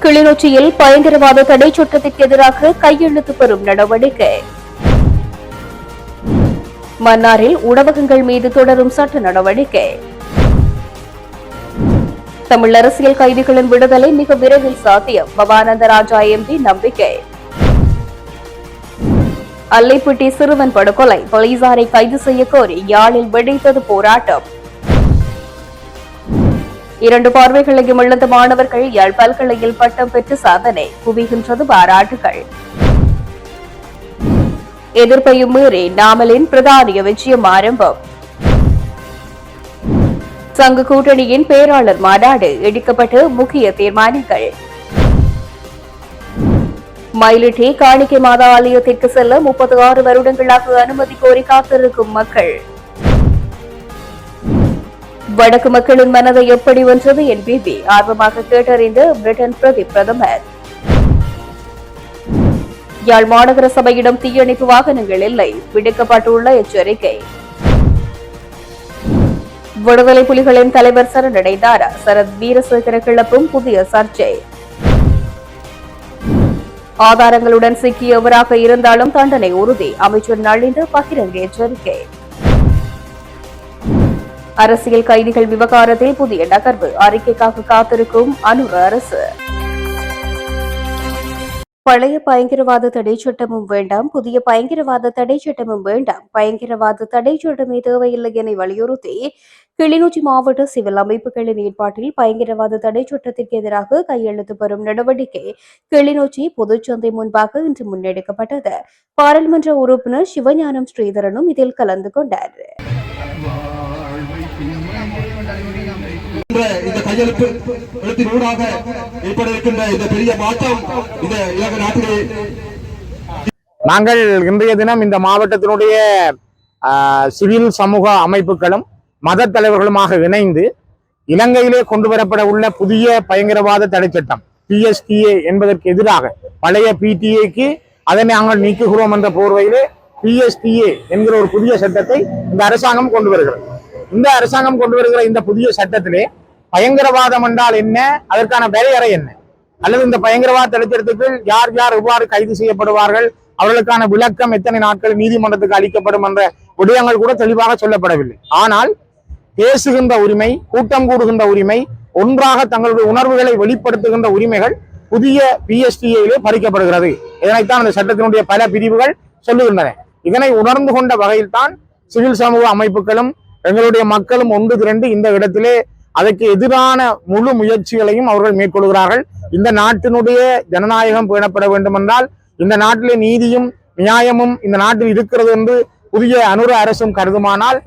கிளிநொச்சியில் பயங்கரவாத தடை சட்டத்திற்கு எதிராக கையெழுத்து பெறும் நடவடிக்கை. மன்னாரில் உணவகங்கள் மீது தொடரும் சட்ட நடவடிக்கை. தமிழ் அரசியல் கைதிகளின் விடுதலை மிக விரைவில் சாத்தியம். பவானந்த ராஜா எம்பி நம்பிக்கை. அல்லைப்பட்டி சிறுவன் படுகொலை, போலீசாரை கைது செய்ய கோரி யாழில் வெடித்தது போராட்டம். 2 பார்வைகளையும் இழந்த மாணவர்கள் யாழ் பல்கலையில் பட்டம் பெற்று சாதனை, குவிகின்றது பாராட்டுகள். எதிர்ப்பையும் மீறி நாமலின் பிரதானிய விஜயம் ஆரம்பம். சங்க கூட்டணியின் பேராளர் மாநாடு, இடிக்கப்பட்டு முக்கிய தீர்மானங்கள். மயிலிட்டி காணிக்கை மாதா ஆலயத்திற்கு செல்ல 36 வருடங்களாக அனுமதி கோரி காத்திருக்கும் மக்கள். வடக்கு மக்களின் மனதை எப்படி வென்றது என்பிபி ஆர்வமாக கேட்டறிந்த பிரிட்டன் பிரதமர். யாழ் மாநகர சபையிடம் தீயணைப்பு வாகனங்கள் இல்லை, விடுக்கப்பட்டுள்ள எச்சரிக்கை. விடுதலை புலிகளின் தலைவர் சரணடைந்தார், சரத் வீரசேகர கிளப்பும் புதிய சர்ச்சை. ஆதாரங்களுடன் சிக்கியவராக இருந்தாலும் தண்டனை உறுதி, அமைச்சர் நளிந்த பகிரங்க எச்சரிக்கை. அரசியல் கைதிகள் விவகாரத்தில் புதிய நகர்வு, அறிக்கைக்காக காத்திருக்கும் அனுர அரசு. பழைய பயங்கரவாத தடை சட்டமும் வேண்டாம், புதிய பயங்கரவாத தடை சட்டமும் வேண்டாம், பயங்கரவாத தடை சட்டமே தேவையில்லை என வலியுறுத்தி கிளிநொச்சி மாவட்ட சிவில் அமைப்புகளின் ஏற்பாட்டில் பயங்கரவாத தடை சட்டத்திற்கு எதிராக கையெழுத்து பெறும் நடவடிக்கை கிளிநொச்சி பொதுச்சந்தை முன்பாக இன்று முன்னெடுக்கப்பட்டது. பாராளுமன்ற உறுப்பினர் சிவஞானம் ஸ்ரீதரனும் இதில் கலந்து கொண்டார். இந்த கையெழுத்து எழுத்தினூடாக ஏற்பட இருக்கின்ற இந்த பெரிய மாற்றம் இந்த இலங்கை நாட்டிலே நாங்கள் இன்றைய தினம் இந்த மாவட்டத்தினுடைய சிவில் சமூக அமைப்புகளும் மத தலைவர்களுமாக இணைந்து இலங்கையிலே கொண்டு வரப்பட உள்ள புதிய பயங்கரவாத தடை சட்டம் PSTA என்பதற்கு எதிராக பழைய PTA அதனை நாங்கள் நீக்குகிறோம் என்ற போர்வையிலே PSTA என்கிற ஒரு புதிய சட்டத்தை இந்த அரசாங்கம் கொண்டு வருகிறது. இந்த அரசாங்கம் கொண்டு வருகிற இந்த புதிய சட்டத்திலே பயங்கரவாதம் என்றால் என்ன, அதற்கான வரையறை என்ன, அல்லது இந்த பயங்கரவாத தடுத்திற்கு யார் யார் எவ்வாறு கைது செய்யப்படுவார்கள், அவர்களுக்கான விளக்கம் எத்தனை நாட்கள் நீதிமன்றத்துக்கு அளிக்கப்படும் என்ற விடயங்கள் கூட தெளிவாக சொல்லப்படவில்லை. ஆனால் பேசுகின்ற உரிமை, கூட்டம் கூடுகின்ற உரிமை, ஒன்றாக தங்களுடைய உணர்வுகளை வெளிப்படுத்துகின்ற உரிமைகள் புதிய PSTA பறிக்கப்படுகிறது. இதனைத்தான் அந்த சட்டத்தினுடைய பல பிரிவுகள் சொல்லுகின்றன. இதனை உணர்ந்து கொண்ட வகையில் தான் சிவில் சமூக அமைப்புகளும் எங்களுடைய மக்களும் ஒன்று திரண்டு இந்த இடத்திலே அதற்கு எதிரான முழு முயற்சிகளையும் அவர்கள் மேற்கொள்கிறார்கள். இந்த நாட்டினுடைய ஜனநாயகம் பேணப்பட வேண்டும் என்றால், இந்த நாட்டிலே நீதியும் நியாயமும் இந்த நாட்டில் இருக்கிறது என்று புதிய அனுர அரசும் கருதுமானால்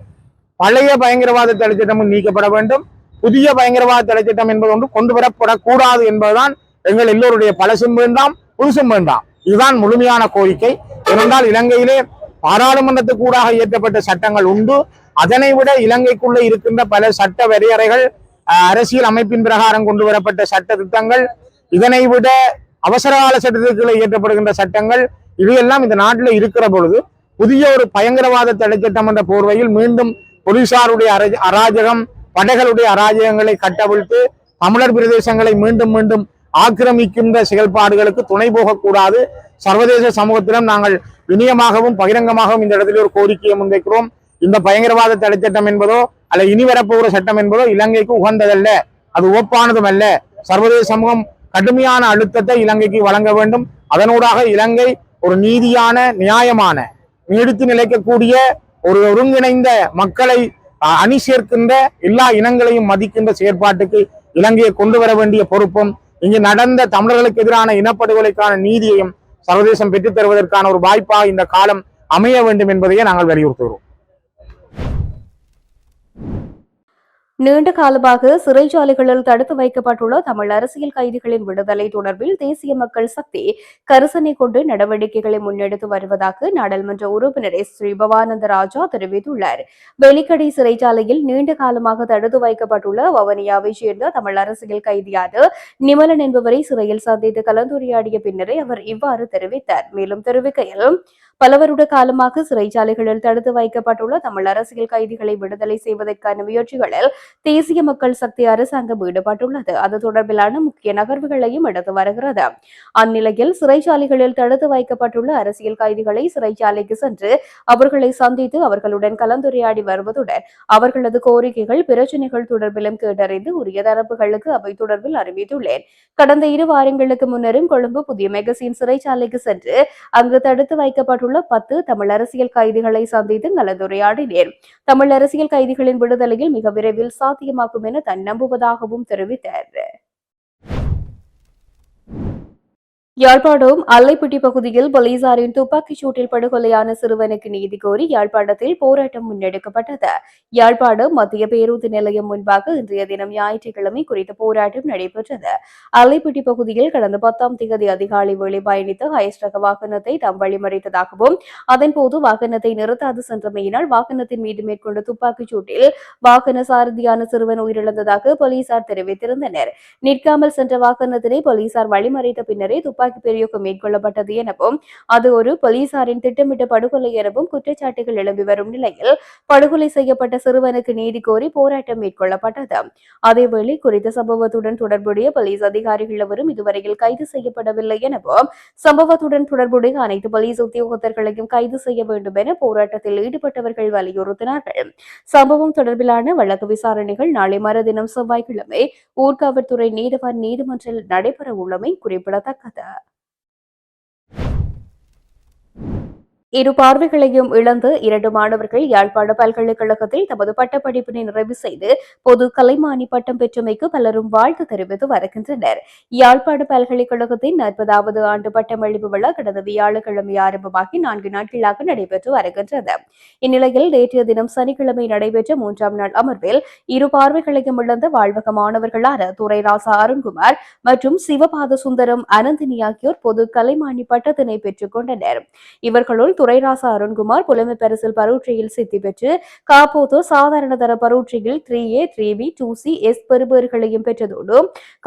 பழைய பயங்கரவாத தடை சட்டமும் நீக்கப்பட வேண்டும். புதிய பயங்கரவாத தடை சட்டம் என்பது ஒன்று கொண்டு வரப்படக்கூடாது என்பதுதான் எங்கள் எல்லோருடைய பழசும் வேண்டாம் புதுசும் வேண்டாம். இதுதான் முழுமையான கோரிக்கை. ஏனென்றால் இலங்கையிலே பாராளுமன்றத்துக்கு கூடாக இயற்றப்பட்ட சட்டங்கள் உண்டு. அதனை விட இலங்கைக்குள்ளே இருக்கின்ற பல சட்ட வரையறைகள், அரசியல் அமைப்பின் பிரகாரம் கொண்டு வரப்பட்ட சட்ட திட்டங்கள், இதனை விட அவசரகால சட்டத்திற்குள்ளே இயற்றப்படுகின்ற சட்டங்கள், இவையெல்லாம் இந்த நாட்டில் இருக்கிற பொழுது புதிய ஒரு பயங்கரவாத தடை சட்டம் என்ற போர்வையில் மீண்டும் போலீசாருடைய அராஜகம், படைகளுடைய அராஜகங்களை கட்டவிழ்த்து தமிழர் பிரதேசங்களை மீண்டும் மீண்டும் ஆக்கிரமிக்கின்ற செயல்பாடுகளுக்கு துணை போகக்கூடாது. சர்வதேச சமூகத்திடம் நாங்கள் வினயமாகவும் பகிரங்கமாகவும் இந்த இடத்துல ஒரு கோரிக்கையை முன்வைக்கிறோம். இந்த பயங்கரவாத தடை சட்டம் என்பதோ அல்ல இனி வரப்போகிற சட்டம் என்பதோ இலங்கைக்கு உகந்ததல்ல, அது ஒப்பானதும் அல்ல. சர்வதேச சமூகம் கடுமையான அழுத்தத்தை இலங்கைக்கு வழங்க வேண்டும். அதனூடாக இலங்கை ஒரு நீதியான, நியாயமான, நீடித்து நிலைக்கக்கூடிய ஒரு ஒருங்கிணைந்த மக்களை அணி சேர்க்கின்ற, எல்லா இனங்களையும் மதிக்கின்ற செயற்பாட்டுக்கு இலங்கையை கொண்டு வர வேண்டிய பொறுப்பும், இங்கு நடந்த தமிழர்களுக்கு எதிரான இனப்படுகொலைக்கான நீதியையும் சர்வதேசம் பெற்றுத் தருவதற்கான ஒரு வாய்ப்பாக இந்த காலம் அமைய வேண்டும் என்பதையே நாங்கள் வலியுறுத்துகிறோம். நீண்ட காலமாக சிறைச்சாலைகளில் தடுத்து வைக்கப்பட்டுள்ள தமிழ் அரசியல் கைதிகளின் விடுதலை தொடர்பில் தேசிய மக்கள் சக்தி கரிசனை கொண்டு நடவடிக்கைகளை முன்னெடுத்து வருவதாக நாடாளுமன்ற உறுப்பினர் ஸ்ரீ பவானந்த ராஜா தெரிவித்துள்ளார். வெலிக்கடை சிறைச்சாலையில் நீண்ட காலமாக தடுத்து வைக்கப்பட்டுள்ள வவுனியாவைச் சேர்ந்த தமிழ் அரசியல் கைதியான நிமலன் என்பவரை சிறையில் சந்தித்து கலந்துரையாடிய பின்னரே அவர் இவ்வாறு தெரிவித்தார். மேலும் தெரிவிக்கையில், பல வருட காலமாக சிறைச்சாலைகளில் தடுத்து வைக்கப்பட்டுள்ள தமிழ் அரசியல் கைதிகளை விடுதலை செய்வதற்கான முயற்சிகளில் தேசிய மக்கள் சக்தி அரசாங்கம் ஈடுபட்டுள்ளது. அது தொடர்பிலான முக்கிய நகர்வுகளையும் எடுத்து வருகிறது. அந்நிலையில் சிறைச்சாலைகளில் தடுத்து வைக்கப்பட்டுள்ள அரசியல் கைதிகளை சிறைச்சாலைக்கு சென்று அவர்களை சந்தித்து அவர்களுடன் கலந்துரையாடி வருவதுடன் அவர்களது கோரிக்கைகள் பிரச்சினைகள் தொடர்பிலும் கேட்டறிந்து உரிய தரப்புகளுக்கு அவை தொடர்பில் அறிவித்துள்ளேன். கடந்த 2 வாரங்களுக்கு முன்னரும் கொழும்பு புதிய மெகசின் சிறைச்சாலைக்கு சென்று அங்கு தடுத்து வைக்கப்பட்டுள்ள 10 தமிழ் அரசியல் கைதிகளை சந்தித்து கலந்துரையாடினேன். தமிழ் அரசியல் கைதிகளின் விடுதலையில் மிக விரைவில் சாத்தியமாக்கும் என தான் நம்புவதாகவும் தெரிவித்தார். யாழ்ப்பாணம் அல்லைப்பிட்டி பகுதியில் போலீசாரின் துப்பாக்கிச் சூட்டில் படுகொலையான சிறுவனுக்கு நீதி கோரி யாழ்ப்பாணத்தில் போராட்டம் முன்னெடுக்கப்பட்டது. யாழ்ப்பாணம் மத்திய பேருந்து நிலையம் முன்பாக இன்றைய தினம் ஞாயிற்றுக்கிழமை குறித்த போராட்டம் நடைபெற்றது. அல்லைப்பிட்டி பகுதியில் கடந்த 10ஆம் தேதி அதிகாலை வேளை பயணித்த ஹைஸ் ரக வாகனத்தை தாம் வழிமறித்ததாகவும் அதன்போது வாகனத்தை நிறுத்தாது சென்றமையினால் வாகனத்தின் மீது மேற்கொண்ட துப்பாக்கிச் சூட்டில் வாகன சாரதியான சிறுவன் உயிரிழந்ததாக போலீசார் தெரிவித்திருந்தனர். நிற்காமல் சென்ற வாகனத்தினை போலீசார் வழிமறித்த பின்னரே துப்பாக்கி பிரயோகம் மேற்கொள்ளப்பட்டது எனவும் அது ஒரு போலீசாரின் திட்டமிட்ட படுகொலை எனவும் குற்றச்சாட்டுகள் எழும்பி வரும் நிலையில் படுகொலை செய்யப்பட்ட சிறுவனுக்கு நீதி கோரி போராட்டம் மேற்கொள்ளப்பட்டது. அதேவேளை குறித்த சம்பவத்துடன் தொடர்புடைய போலீஸ் அதிகாரிகள் எவரும் இதுவரையில் கைது செய்யப்படவில்லை எனவும் சம்பவத்துடன் தொடர்புடைய அனைத்து போலீஸ் உத்தியோகத்தர்களையும் கைது செய்ய வேண்டும் என போராட்டத்தில் ஈடுபட்டவர்கள் வலியுறுத்தினார்கள். சம்பவம் தொடர்பிலான வழக்கு விசாரணைகள் நாளை மறுதினம் செவ்வாய்க்கிழமை ஊர்காவல்துறை நீதவான் நீதிமன்றில் நடைபெற உள்ளமை குறிப்பிடத்தக்கது. இரு பார்வைகளையும் இழந்து 2 மாணவர்கள் யாழ்ப்பாண பல்கலைக்கழகத்தில் தமது பட்டப்படிப்பினை நிறைவு செய்து பொது கலைமானி பட்டம் பெற்றமைக்கு பலரும் வாழ்த்து தெரிவித்து வருகின்றனர். யாழ்ப்பாண பல்கலைக்கழகத்தின் 40வது ஆண்டு பட்டமளிப்பு விழா கடந்த வியாழக்கிழமை ஆரம்பமாகி 4 நாட்களாக நடைபெற்று வருகின்றது. இந்நிலையில் நேற்றைய தினம் சனிக்கிழமை நடைபெற்ற 3ஆம் நாள் அமர்வில் இரு பார்வைகளையும் இழந்த வாழ்வக மாணவர்களான துரைராசா அருண்குமார் மற்றும் சிவபாத சுந்தரம் அனந்தினி ஆகியோர் பொது கலைமானி பட்டத்தினை பெற்றுக் கொண்டனர். இவர்களுள் துரைராசா அருண்குமார் புலமை பரிசில் பரீட்சையில் சித்தி பெற்று காப்போது சாதாரண தர பரீட்சையில் 3A 3B 2C S பெறுபேறுகளையும் பெற்றதோடு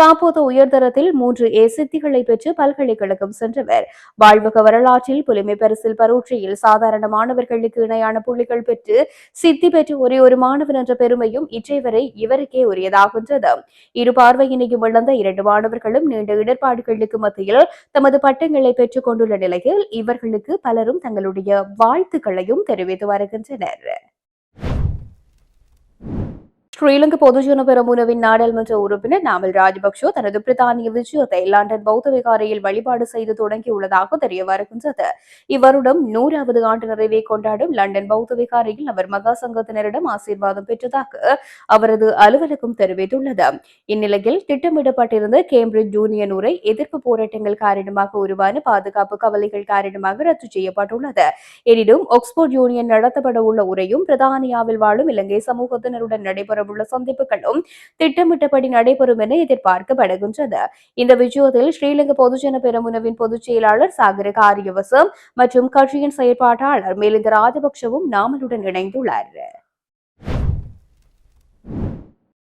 காப்போது உயர்தரத்தில் 3A சித்திகளை பெற்று பல்கலைக்கழகம் சென்றவர். வாழ்வக வரலாற்றில் புலமை பரிசில் பரீட்சையில் சாதாரண மாணவர்களுக்கு இணையான புள்ளிகள் பெற்று சித்தி பெற்று ஒரே ஒரு மாணவன் என்ற பெருமையும் இற்றை வரை இவருக்கே உரியதாகின்றது. இரு பார்வையினையும் இழந்த 2 மாணவர்களும் நீண்ட இடர்பாடுகளுக்கு மத்தியில் தமது பட்டங்களை பெற்றுக் கொண்டுள்ள நிலையில் இவர்களுக்கு பலரும் தங்களுடைய வாழ்த்துக்களையும் தெரிவித்து வருகின்றனர். ஸ்ரீலங்கா பொதுஜன பெரமுனவின் நாடாளுமன்ற உறுப்பினர் நாமல் ராஜபக்ஷ தனது பிரித்தானிய விஜயத்தை லண்டன் பௌத்த விகாரையில் வழிபாடு செய்து தொடங்கியுள்ளதாக தெரிய வருகின்றது. இவ்வருடம் 100வது ஆண்டு நிறைவை கொண்டாடும் லண்டன் பௌத்த விகாரையில் அவர் மகா சங்கத்தினரிடம் ஆசீர்வாதம் பெற்றதாக அவரது அலுவலகம் தெரிவித்துள்ளது. இந்நிலையில் திட்டமிடப்பட்டிருந்த கேம்பிரிட்ஜ் யூனியன் உரை எதிர்ப்பு போராட்டங்கள் காரணமாக உருவான பாதுகாப்பு கவலைகள் காரணமாக ரத்து செய்யப்பட்டுள்ளது. எனினும் ஆக்ஸ்போர்ட் யூனியன் நடத்தப்பட உள்ள உரையும் பிரித்தானியாவில் வாழும் இலங்கை சமூகத்தினருடன் நடைபெற உள்ள சந்திப்புகளும் திட்டமிட்டபடி நடைபெறும் என எதிர்பார்க்கப்படுகின்றது. இந்த விஜயத்தில் ஸ்ரீலங்கா பொதுஜன பெரமுனவின் பொதுச் செயலாளர் சாகர காரியவசம் மற்றும் கட்சியின் செயற்பாட்டாளர் மிலிந்த ராஜபக்ஷவும் நாமலுடன் இணைந்துள்ளார்.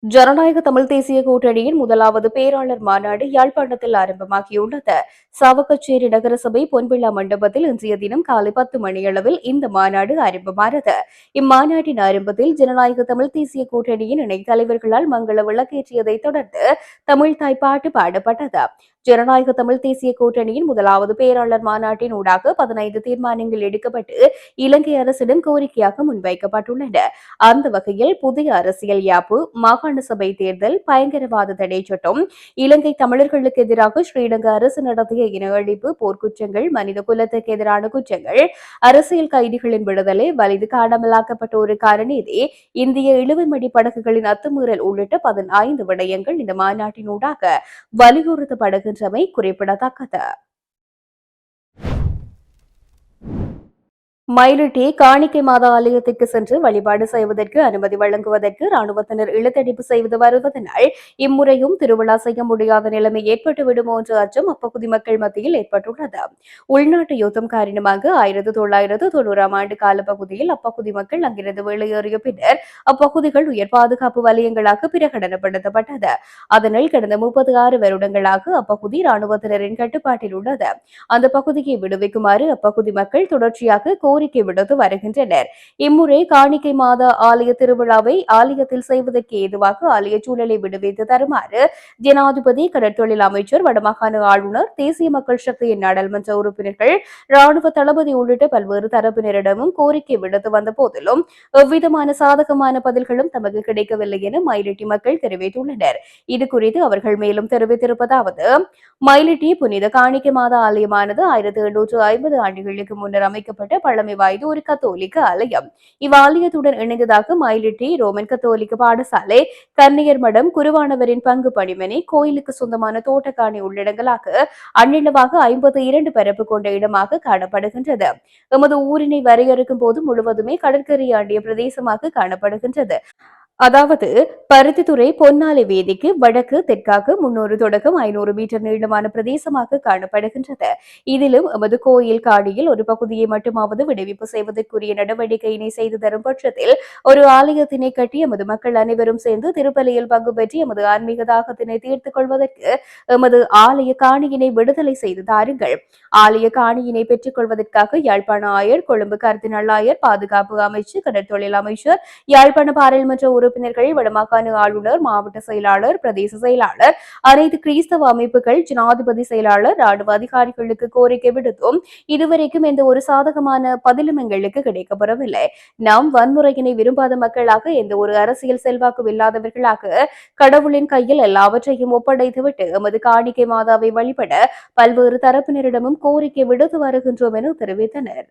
ஜனநாயக தமிழ் தேசிய கூட்டணியின் 1வது பேராளர் மாநாடு யாழ்ப்பாணத்தில் ஆரம்பமாகியுள்ளது. சாவகச்சேரி நகரசபை பொன்விழா மண்டபத்தில் இன்றைய தினம் காலை 10 மணியளவில் இந்த மாநாடு ஆரம்பமானது. இம்மாநாட்டின் ஆரம்பத்தில் ஜனநாயக தமிழ் தேசிய கூட்டணியின் இணைத் தலைவர்களால் மங்கள விளக்கேற்றியதைத் தொடர்ந்து தமிழ் தாய்ப்பாட்டு பாடப்பட்டது. ஜனநாயக தமிழ் தேசிய கூட்டணியின் 1வது பேராளர் மாநாட்டின் ஊடாக 15 தீர்மானங்கள் எடுக்கப்பட்டு இலங்கை அரசிடம் கோரிக்கையாக முன்வைக்கப்பட்டுள்ளன. அந்த வகையில் புதிய அரசியல் யாப்பு, மாகாண சபை தேர்தல், பயங்கரவாத தடை சட்டம், இலங்கை தமிழர்களுக்கு எதிராக ஸ்ரீலங்கா அரசு நடத்திய இன அழிப்பு, போர்க்குற்றங்கள், மனித குலத்துக்கு எதிரான குற்றங்கள், அரசியல் கைதிகளின் விடுதலை, வலிது காணாமலாக்கப்பட்டோருக்கான நீதி, இந்திய இழுவைமடி படகுகளின் அத்துமீறல் உள்ளிட்ட 15 விடயங்கள் இந்த மாநாட்டினூடாக வலியுறுத்தப்படுகின்றமை குறிப்பிடத்தக்கது. மயிலிட்டி காணிக்கை மாதா ஆலயத்திற்கு சென்று வழிபாடு செய்வதற்கு அனுமதி வழங்குவதற்கு ராணுவத்தினர் இழுத்தடிப்பு செய்து வருவதனால் இம்முறையும் திருவிழா செய்ய முடியாத நிலைமை ஏற்பட்டு விடுமோ என்ற அச்சம் அப்பகுதி மக்கள் மத்தியில் ஏற்பட்டுள்ளது. உள்நாட்டு யுத்தம் காரணமாக 1990ஆம் ஆண்டு காலப்பகுதியில் அப்பகுதி மக்கள் அங்கிருந்து வெளியேறிய பின்னர் அப்பகுதிகள் உயர் பாதுகாப்பு வலயங்களாக பிரகடனப்படுத்தப்பட்டது. அதனால் கடந்த 36 வருடங்களாக அப்பகுதி ராணுவத்தினரின் கட்டுப்பாட்டில் உள்ளது. அந்த பகுதியை விடுவிக்குமாறு அப்பகுதி மக்கள் தொடர்ச்சியாக கோரிக்கை விடுத்து வருகின்றனர். இம்முறை காணிக்கை மாத ஆலய திருவிழாவை ஆலயத்தில் செய்வதற்கு ஏதுவாக ஆலய சூழலை விடுவித்து தருமாறு ஜனாதிபதி, கடற்தொழில் அமைச்சர், வடமாகாண ஆளுநர், தேசிய மக்கள் சக்தியின் நாடாளுமன்ற உறுப்பினர்கள், ராணுவ தளபதி உள்ளிட்ட பல்வேறு தரப்பினரிடமும் கோரிக்கை விடுத்து வந்த போதிலும் எவ்விதமான சாதகமான பதில்களும் தமக்கு கிடைக்கவில்லை என மயிலிட்டி மக்கள் தெரிவித்துள்ளனர். இதுகுறித்து அவர்கள் மேலும் தெரிவித்திருப்பதாவது: மயிலிட்டி புனித காணிக்கை மாத ஆலயமானது 1850 ஆண்டுகளுக்கு முன்னர் அமைக்கப்பட்ட பழமை வாய்ந்த ஒரு கத்தோலிக்க ஆலயம். இவ்வாலயத்துடன் இணைந்ததாக மயிலிட்டி ரோமன் கத்தோலிக்க பாடசாலை, கன்னியர் மடம், குருவானவரின் பங்கு பணிமனை, கோயிலுக்கு சொந்தமான தோட்டக்காணி உள்ளடங்கலாக அந்நிலவாக 52 பரப்பு கொண்ட இடமாக காணப்படுகின்றது. எமது ஊரினை வரையறுக்கும் போது முழுவதுமே கடற்கரை ஆண்டிய பிரதேசமாக காணப்படுகின்றது. அதாவது பருத்தித்துறை பொன்னாலை வீதிக்கு வடக்கு தெற்காக 300 தொடக்கம் 500 மீட்டர் நீளமான பிரதேசமாக காணப்படுகின்றது. இதிலும் எமது கோயில் காடியில் ஒரு பகுதியை மட்டுமாவது விடுவிப்பு செய்வதற்குரிய நடவடிக்கையினை செய்து தரும் பட்சத்தில் ஒரு ஆலயத்தினை கட்டி எமது மக்கள் அனைவரும் சேர்ந்து திருப்பலியில் பங்கு பெற்று எமது ஆன்மீக தாகத்தினை தீர்த்துக் கொள்வதற்கு எமது ஆலய காணியினை விடுதலை செய்து தாருங்கள். ஆலய காணியினை பெற்றுக் கொள்வதற்காக யாழ்ப்பாண ஆயர், கொழும்பு கர்தினால் ஆயர், பாதுகாப்பு அமைச்சு, கடற்தொழில் அமைச்சர், யாழ்ப்பாண பாராளுமன்ற உறுப்பினர்கள், வடமாகாண ஆளுநர், மாவட்ட செயலாளர், பிரதேச செயலாளர், அனைத்து கிறிஸ்தவ அமைப்புகள், ஜனாதிபதி செயலாளர், ராணுவ அதிகாரிகளுக்கு கோரிக்கை விடுத்தும் இதுவரைக்கும் எந்த ஒரு சாதகமான பதிலும் எங்களுக்கு கிடைக்கப்பெறவில்லை. நாம் வன்முறையினை விரும்பாத மக்களாக, எந்த ஒரு அரசியல் செல்வாக்கும் இல்லாதவர்களாக கடவுளின் கையில் எல்லாவற்றையும் ஒப்படைத்துவிட்டு எமது காணிக்கை மாதாவை வழிபட பல்வேறு தரப்பினரிடமும் கோரிக்கை விடுத்து வருகின்றோம் என தெரிவித்தனர்.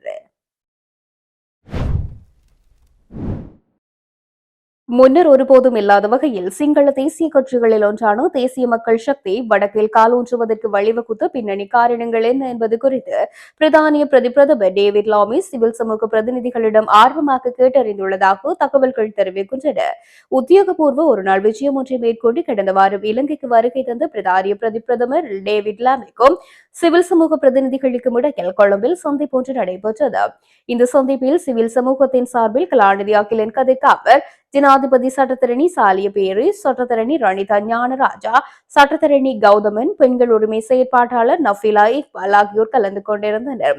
முன்னர் ஒருபோதும் இல்லாத வகையில் சிங்கள தேசிய கட்சிகளில் ஒன்றான தேசிய மக்கள் சக்தி வடக்கில் காலூன்றுவதற்கு வழிவகுத்த பின்னணி காரணங்கள் என்ன என்பது குறித்து பிரதானிய பிரதமர் டேவிட் லாமி சிவில் சமூக பிரதிநிதிகளிடம் ஆர்வமாக கேட்டறிந்துள்ளதாக தகவல்கள் தெரிவிக்கின்றன. உத்தியோகபூர்வ ஒருநாள் விஜயம் ஒன்றை மேற்கொண்டு கடந்த வாரம் இலங்கைக்கு வருகை தந்த பிரதானிய பிரதமர் டேவிட் லாமிக்கும் சிவில் சமூக பிரதிநிதிகளுக்கும் இடையில் கொழும்பில் சந்திப்பு ஒன்று நடைபெற்றது. இந்த சந்திப்பில் சிவில் சமூகத்தின் சார்பில் கலாநிதி அகிலன் கதிர்காமர், ஜனாதிபதி சட்டத்தரணி சாலிய பேரி, சட்டத்தரணி ரணிதா ஞானராஜா, சட்டத்தரணி கௌதமன், பெண்கள் உரிமை செயற்பாட்டாளர் நஃபிலா இக்பால் ஆகியோர் கலந்து கொண்டிருந்தனர்.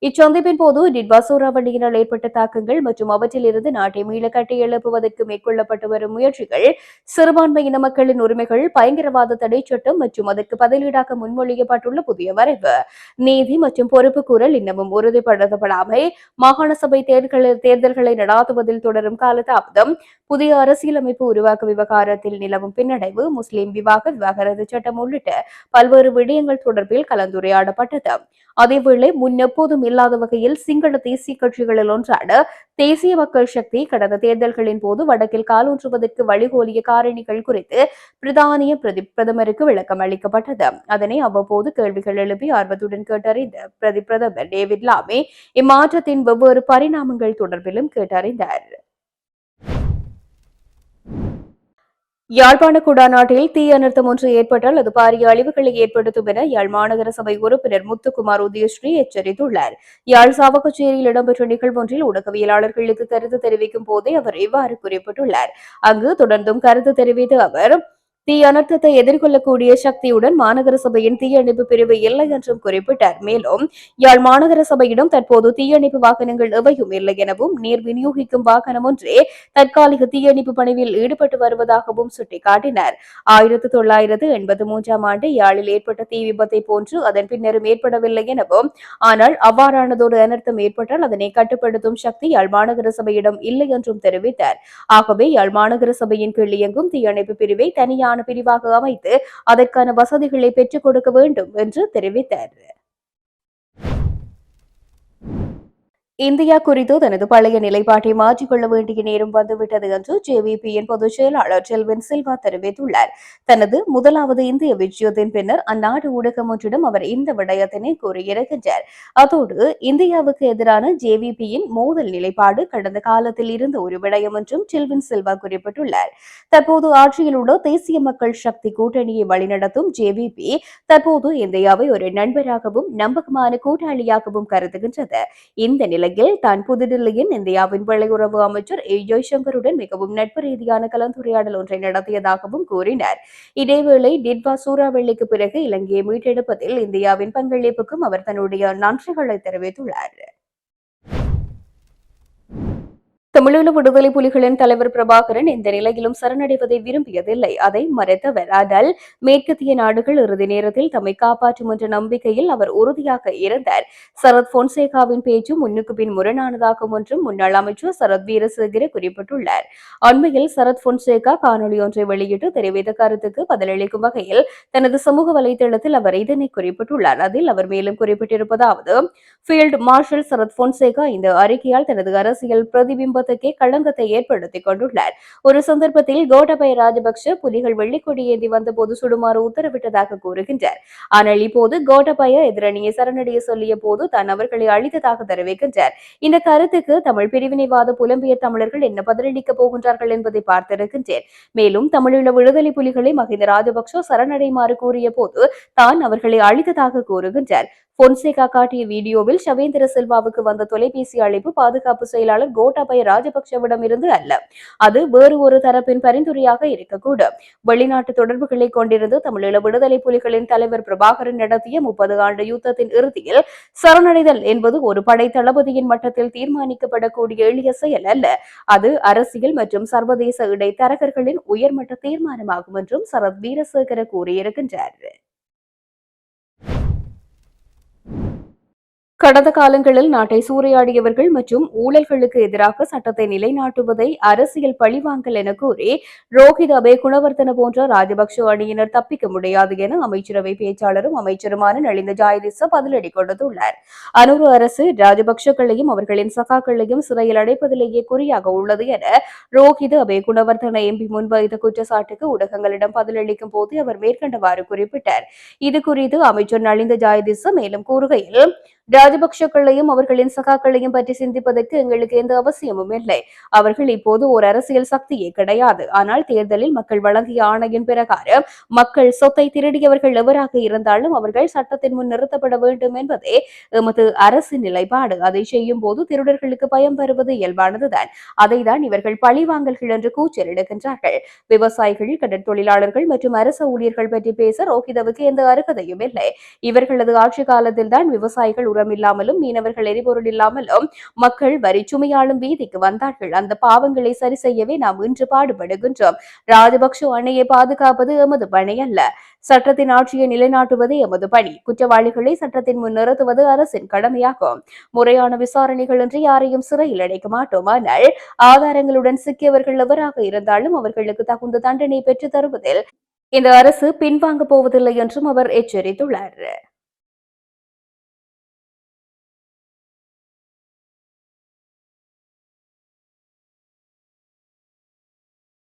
இச்சந்திப்பின் போது டிட்வா சூறாவளியினால் ஏற்பட்ட தாக்கங்கள் மற்றும் அவற்றில் இருந்து நாட்டை மீள கட்டி எழுப்புவதற்கு மேற்கொள்ளப்பட்டு வரும் முயற்சிகள், சிறுபான்மையின மக்களின் உரிமைகள், பயங்கரவாத தடை சட்டம் மற்றும் அதற்கு பதிலீடாக முன்மொழியப்பட்டுள்ள புதிய வரைவு, நீதி மற்றும் பொறுப்புக்கூறல் இன்னமும் உறுதிப்படுத்தப்படாமை, மாகாண சபை தேர்தல்களை நடாத்துவதில் தொடரும் காலதாமதம், புதிய அரசியலமைப்பு உருவாக்க விவகாரத்தில் நிலவும் பின்னடைவு, முஸ்லிம் விவாகரத்து சட்டம் உள்ளிட்ட பல்வேறு விடயங்கள் தொடர்பில் கலந்துரையாடப்பட்டது. அதேவேளை முன்னெப்போதும் இல்லாத வகையில் சிங்கள தேசிய கட்சிகளில் ஒன்றான தேசிய மக்கள் சக்தி கடந்த தேர்தல்களின் போது வடக்கில் காலூன்றுவதற்கு வழிகோலிய காரணிகள் குறித்து பிரதானிய பிரதமருக்கு விளக்கம் அளிக்கப்பட்டது. அதனை அவ்வப்போது கேள்விகள் எழுப்பி ஆர்வத்துடன் கேட்டறிந்த பிரதமர் டேவிட் லாமி இம்மாற்றத்தின் வெவ்வேறு பரிணாமங்கள் தொடர்பிலும் கேட்டறிந்தார். யாழ்ப்பாண குடாநாட்டில் தீ அனர்த்தம் ஒன்று ஏற்பட்டால் அது பாரிய அழிவுகளை ஏற்படுத்தும் என யாழ் மாநகர சபை உறுப்பினர் முத்துக்குமார் உதயஸ்ரீ எச்சரித்துள்ளார். யாழ் சாவகச்சேரியில் இடம்பெற்ற நிகழ்வொன்றில் ஊடகவியலாளர்களுக்கு கருத்து தெரிவிக்கும் போதே அவர் இவ்வாறு குறிப்பிட்டுள்ளார். அங்கு தொடர்ந்தும் கருத்து தெரிவித்த அவர், தீ அனர்த்தத்தை எதிர்கொள்ளக்கூடிய சக்தியுடன் மாநகர சபையின் தீயணைப்பு பிரிவு இல்லை என்றும் குறிப்பிட்டார். மேலும் யாழ் மாநகர சபையிடம் தற்போது தீயணைப்பு வாகனங்கள் எவையும் இல்லை எனவும், நீர் விநியோகிக்கும் வாகனம் ஒன்றே தற்காலிக தீயணைப்பு பணியில் ஈடுபட்டு வருவதாகவும் சுட்டிக்காட்டினார். 1983 ஆண்டு யாழில் ஏற்பட்ட தீ விபத்தை போன்று அதன் பின்னரும் ஏற்படவில்லை எனவும், ஆனால் அவ்வாறானதொரு அனர்த்தம் ஏற்பட்டால் அதனை கட்டுப்படுத்தும் சக்தி யாழ் மாநகர சபையிடம் இல்லை என்றும் தெரிவித்தார். ஆகவே யாழ் மாநகர சபையின் கீழ் இயங்கும் தீயணைப்பு பிரிவை தனியான பிரிவாக அமைத்து அதற்கான வசதிகளை பெற்றுக் கொடுக்க வேண்டும் என்று தெரிவித்தார். இந்தியா குறித்து தனது பழைய நிலைப்பாட்டை மாற்றிக்கொள்ள வேண்டிய நேரம் வந்துவிட்டது என்று ஜேவிபியின் பொதுச் செயலாளர் செல்வின் சில்வா தெரிவித்துள்ளார். தனது முதலாவது இந்திய விஜயத்தின் பின்னர் அந்நாட்டு ஊடகம் ஒன்றிடம் அவர் இந்த விடயத்தினை கூறியிருக்கின்றார். அதோடு இந்தியாவுக்கு எதிரான ஜேவிபியின் மோதல் நிலைப்பாடு கடந்த காலத்தில் இருந்த ஒரு விடயம் என்றும் செல்வின் சில்வா குறிப்பிட்டுள்ளார். தற்போது ஆட்சியில் உள்ள தேசிய மக்கள் சக்தி கூட்டணியை வழிநடத்தும் ஜேவிபி தற்போது இந்தியாவை ஒரு நண்பராகவும் நம்பகமான கூட்டாளியாகவும் கருதுகின்றது. இந்த நிலையில் தான் புதுடில்லியின் இந்தியாவின் வெளியுறவு அமைச்சர் ஜெய்சங்கருடன் மிகவும் நட்பு ரீதியான கலந்துரையாடல் ஒன்றை நடத்தியதாகவும் கூறினார். இதேவேளை டிட்வா சூறாவளிக்கு பிறகு இலங்கையை மீட்டெடுப்பதில் இந்தியாவின் பங்களிப்புக்கும் அவர் தன்னுடைய நன்றிகளை தெரிவித்துள்ளார். தமிழீழ விடுதலை புலிகளின் தலைவர் பிரபாகரன் இந்த நிலையிலும் சரணடைவதை விரும்பியதில்லை, அதை மறைத்தவர். ஆனால் மேற்கத்திய நாடுகள் இறுதி நேரத்தில் தம்மை காப்பாற்றும் என்ற நம்பிக்கையில் அவர் உறுதியாக இருந்தார். சரத் பொன்சேகாவின் பேச்சு முன்னுக்கு பின் முரணானதாகும் என்றும் முன்னாள் அமைச்சர் சரத் வீரசேகர குறிப்பிட்டுள்ளார். அண்மையில் சரத் பொன்சேகா காணொலி ஒன்றை வெளியிட்டு தெரிவித்த கருத்துக்கு பதிலளிக்கும் வகையில் தனது சமூக வலைதளத்தில் அவர் இதனை குறிப்பிட்டுள்ளார். அதில் அவர் மேலும் குறிப்பிட்டிருப்பதாவது: ஃபீல்டு மார்ஷல் சரத் பொன்சேகா இந்த அறிக்கையால் தனது அரசியல் பிரதிபிம்ப களங்கத்தை ஏற்படுத்திக் கொண்டுள்ளார். ஒரு சந்தர்ப்பத்தில் கோட்டாபய ராஜபக்ஷ புலிகள் வெள்ளிக்கொடி ஏந்தி வந்தபோது சுடுமாறு உத்தரவிட்டதாக கூறுகின்றார். ஆனால் இப்போது கோட்டாபய எதிரணியை சரணடைய சொல்லிய போது தான் அவர்களை அழித்ததாக தெரிவிக்கின்றார். இந்த கருத்துக்கு தமிழ் பிரிவினைவாத புலம்பெயர் தமிழர்கள் என்ன பதிலளிக்கப் போகின்றார்கள் என்பதை பார்த்திருக்கின்றேன். மேலும் தமிழீழ விடுதலை புலிகளை மஹிந்த ராஜபக்ஷ சரணடைமாறு கூறிய போது தான் அவர்களை அழித்ததாக கூறுகின்றார். பொன்சேகா காட்டிய வீடியோவில் ஷவேந்திர சில்வாவுக்கு வந்த தொலைபேசி அழைப்பு பாதுகாப்பு செயலாளர் கோட்டாபய ராஜபக்சவிடம் இருந்து அல்ல, அது வேறு ஒரு தரப்பின் பரிந்துரையாக இருக்கக்கூடும். வெளிநாட்டு தொடர்புகளை கொண்டிருந்து தமிழீழ விடுதலை புலிகளின் தலைவர் பிரபாகரன் நடத்திய 30 ஆண்டு யுத்தத்தின் இறுதியில் சரணடைதல் என்பது ஒரு படை தளபதியின் மட்டத்தில் தீர்மானிக்கப்படக்கூடிய எளிய செயல் அல்ல. அது அரசியல் மற்றும் சர்வதேச இடைத்தரகர்களின் உயர்மட்ட தீர்மானமாகும் என்றும் சரத் வீரசேகர கூறியிருக்கின்றார். கடந்த காலங்களில் நாட்டை சூறையாடியவர்கள் மற்றும் ஊழல்களுக்கு எதிராக சட்டத்தை நிலைநாட்டுவதை அரசியல் பழிவாங்கல் என கூறி ரோஹித் அபே குணவர்த்தன போன்ற ராஜபக்ஷ அணியினர் தப்பிக்க முடியாது என அமைச்சரவை பேச்சாளரும் அமைச்சருமான நலிந்த ஜாயதிச பதிலடி கொடுத்துள்ளார். அனுரு அரசு ராஜபக்ஷக்களையும் அவர்களின் சகாக்களையும் சிறையில் அடைப்பதிலேயே குறியாக உள்ளது என ரோஹித் அபே குணவர்த்தன எம்பி முன்வைத்த குற்றச்சாட்டுக்கு ஊடகங்களிடம் பதிலளிக்கும் போது அவர் மேற்கண்டவாறு குறிப்பிட்டார். இதுகுறித்து அமைச்சர் நலிந்த ஜாயதிச மேலும் கூறுகையில், ராஜபக்ஷக்களையும் அவர்களின் சகாக்களையும் பற்றி சிந்திப்பதற்கு எங்களுக்கு எந்த அவசியமும் இல்லை. அவர்கள் இப்போது ஒரு அரசியல் சக்தியே கிடையாது. ஆனால் தேர்தலில் மக்கள் வழங்கிய ஆணையின் பிரகாரம் மக்கள் சொத்தை திருடியவர்கள் எவராக இருந்தாலும் அவர்கள் சட்டத்தின் முன் நிறுத்தப்பட வேண்டும் என்பதே எமது அரசு நிலைப்பாடு. அதை செய்யும் போது திருடர்களுக்கு பயம் வருவது இயல்பானதுதான். அதைதான் இவர்கள் பழிவாங்கல்கள் என்று கூச்சலிடுகின்றார்கள். விவசாயிகள், கடற்தொழிலாளர்கள் மற்றும் அரசு ஊழியர்கள் பற்றி பேச ரோஹிதவுக்கு எந்த அருகதையும் இல்லை. இவர்களது ஆட்சி காலத்தில் தான் விவசாயிகள் உரம் இல்லாமலும் மீனவர்கள் எரிபொருள் இல்லாமலும் மக்கள் வரி சுமையாலும் வீதிக்கு வந்தார்கள். அந்த பாவங்களை சரி செய்யவே நாம் இன்று பாடுபடுகின்றோம். ராஜபக்ஷ அணையை பாதுகாப்பது எமது பணி அல்ல. சட்டத்தின் ஆட்சியை நிலைநாட்டுவது எமது பணி. குற்றவாளிகளை சட்டத்தின் முன் நிறுத்துவது அரசின் கடமையாகும். முறையான விசாரணைகள் இன்றி யாரையும் சிறையில் அடைக்க மாட்டோம். ஆனால் ஆதாரங்களுடன் சிக்கியவர்கள் எவராக இருந்தாலும் அவர்களுக்கு தகுந்த தண்டனை பெற்றுத் தருவதில் இந்த அரசு பின்வாங்க போவதில்லை என்றும் அவர் எச்சரித்துள்ளார்.